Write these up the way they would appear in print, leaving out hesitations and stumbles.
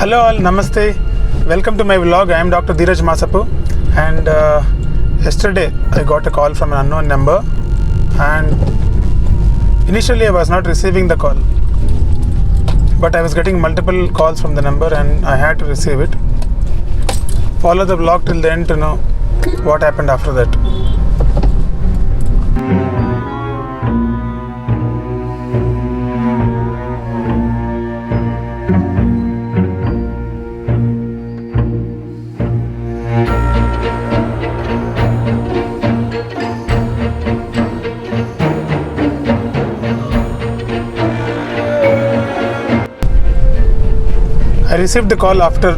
Hello all, Namaste. Welcome to my vlog. I am Dr. Dheeraj Masapu, and yesterday I got a call from an unknown number, and initially I was not receiving the call, but I was getting multiple calls from the number and I had to receive it. Follow the vlog till the end to know what happened after that. I received the call after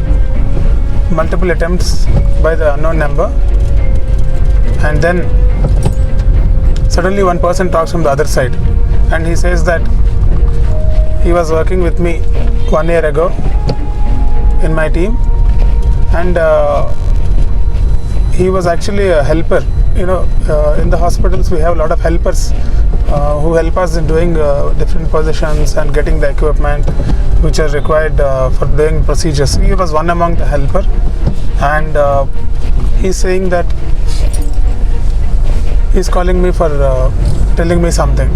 multiple attempts by the unknown number, and then suddenly one person talks from the other side, and he says that he was working with me 1 year ago in my team, and he was actually a helper. In the hospitals we have a lot of helpers who help us in doing different positions and getting the equipment which are required for doing procedures. He was one among the helper, and he's saying that he's calling me for telling me something.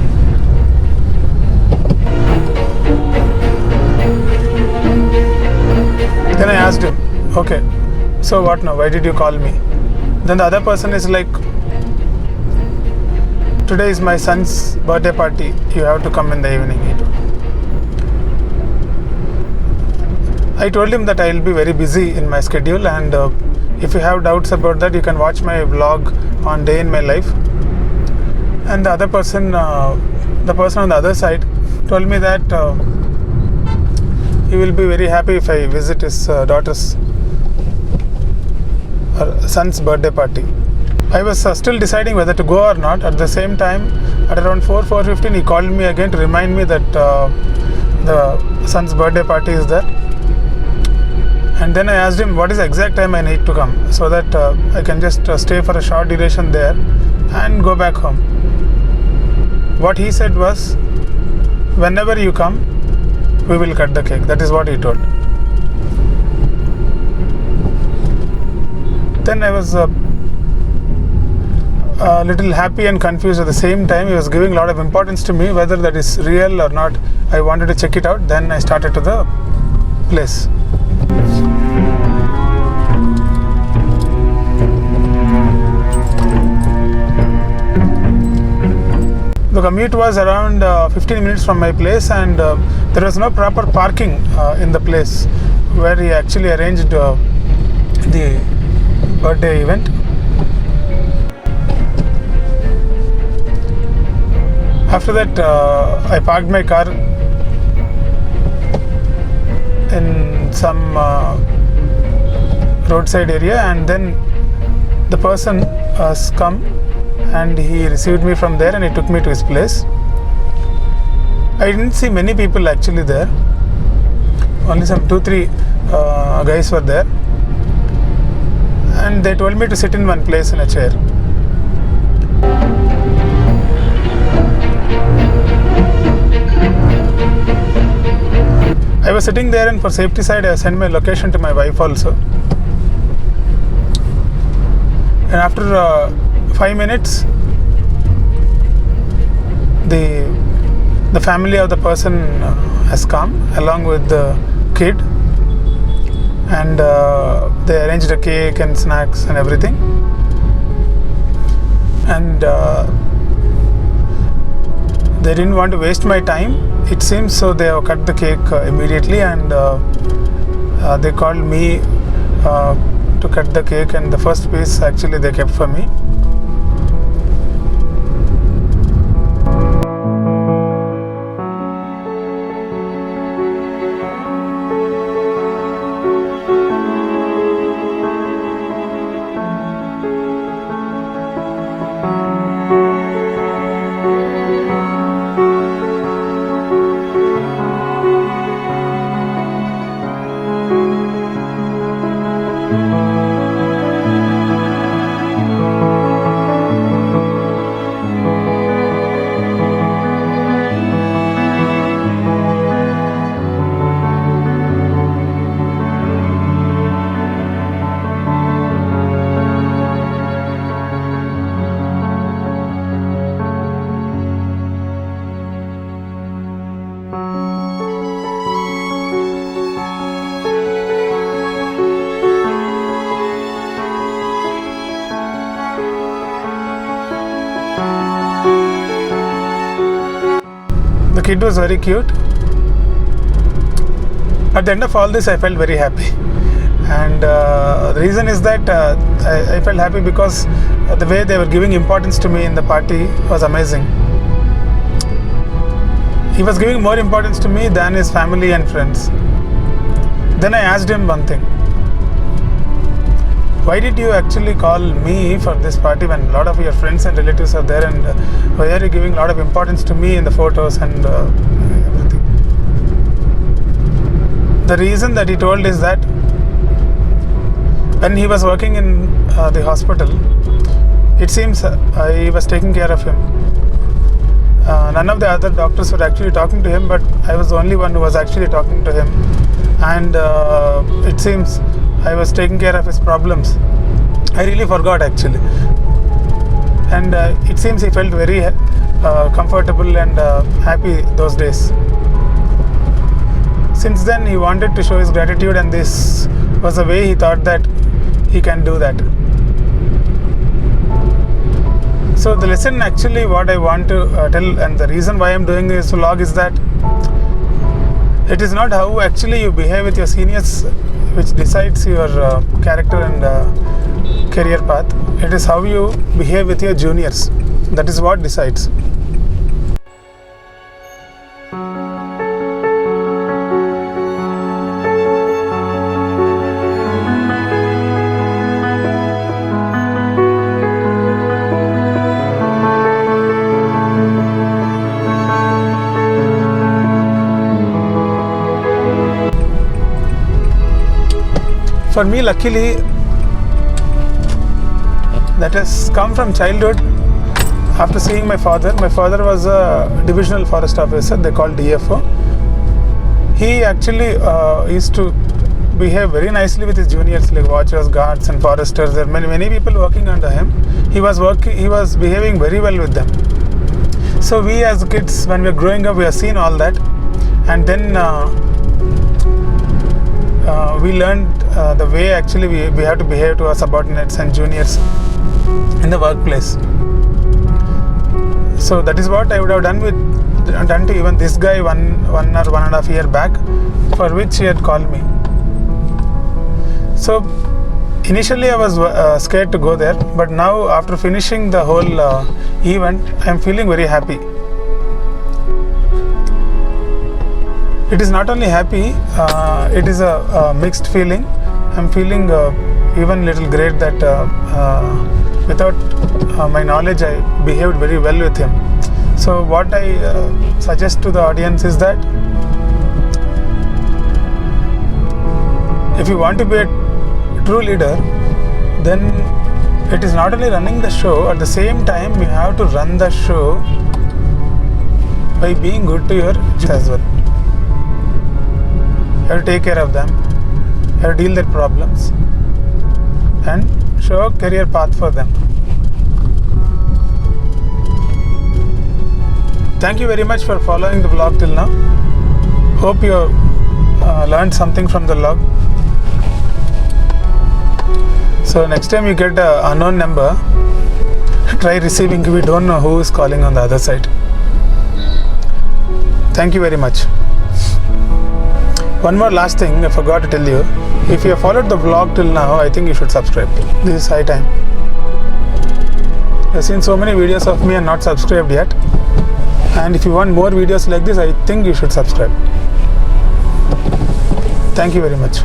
Then I asked him, okay, so what now? Why did you call me? Then the other person is like, today is my son's birthday party. You have to come in the evening. I told him that I will be very busy in my schedule, and if you have doubts about that, you can watch my vlog on Day in My Life. And the other person, the person on the other side, told me that he will be very happy if I visit his son's birthday party. I was still deciding whether to go or not. At the same time, at around 4:15, he called me again to remind me that the son's birthday party is there. And then I asked him what is the exact time I need to come, so that I can just stay for a short duration there and go back home. What he said was, whenever you come, we will cut the cake. That is what he told. Then I was a little happy and confused at the same time. He was giving a lot of importance to me, whether that is real or not. I wanted to check it out. Then I started to the place. The commute was around 15 minutes from my place, and there was no proper parking in the place where he actually arranged the birthday event. After that, I parked my car in some roadside area, and then the person has come and he received me from there and he took me to his place. I didn't see many people actually there. Only some 2-3 guys were there, and they told me to sit in one place in a chair. I was sitting there, and for safety side I sent my location to my wife also. And after 5 minutes, the family of the person has come along with the kid, and they arranged a cake and snacks and everything. And they didn't want to waste my time, it seems, so they have cut the cake immediately, and they called me to cut the cake, and the first piece actually they kept for me. kid was very cute. At the end of all this, I felt very happy. And the reason is that I felt happy because the way they were giving importance to me in the party was amazing. He was giving more importance to me than his family and friends. Then I asked him one thing. Why did you actually call me for this party when a lot of your friends and relatives are there, and why are you giving a lot of importance to me in the photos and everything? The reason that he told is that when he was working in the hospital, it seems I was taking care of him. None of the other doctors were actually talking to him, but I was the only one who was actually talking to him. And it seems I was taking care of his problems. I really forgot actually. And it seems he felt very comfortable and happy those days. Since then he wanted to show his gratitude, and this was a way he thought that he can do that. So the lesson, actually what I want to tell, and the reason why I am doing this vlog, is that it is not how actually you behave with your seniors which decides your character and career path. It is how you behave with your juniors. That is what decides. For me, luckily, that has come from childhood. After seeing my father was a divisional forest officer, they called DFO. He actually used to behave very nicely with his juniors, like watchers, guards and foresters. There are many people working under him. He was behaving very well with them. So we as kids, when we are growing up, we have seen all that, and then we learned the way actually we have to behave to our subordinates and juniors in the workplace. So that is what I would have done to even this guy one or 1.5 years back, for which he had called me. So initially I was scared to go there, but now after finishing the whole event, I am feeling very happy. It is not only happy, it is a mixed feeling. I'm feeling even little great that without my knowledge, I behaved very well with him. So what I suggest to the audience is that if you want to be a true leader, then it is not only running the show, at the same time you have to run the show by being good to your juniors as well. You have to take care of them, you have to deal their problems and show a career path for them. Thank you very much for following the vlog till now. Hope you learned something from the vlog. So next time you get an unknown number, try receiving. We don't know who is calling on the other side. Thank you very much. One more last thing I forgot to tell you. If you have followed the vlog till now, I think you should subscribe. This is high time. You have seen so many videos of me and not subscribed yet. And if you want more videos like this, I think you should subscribe. Thank you very much.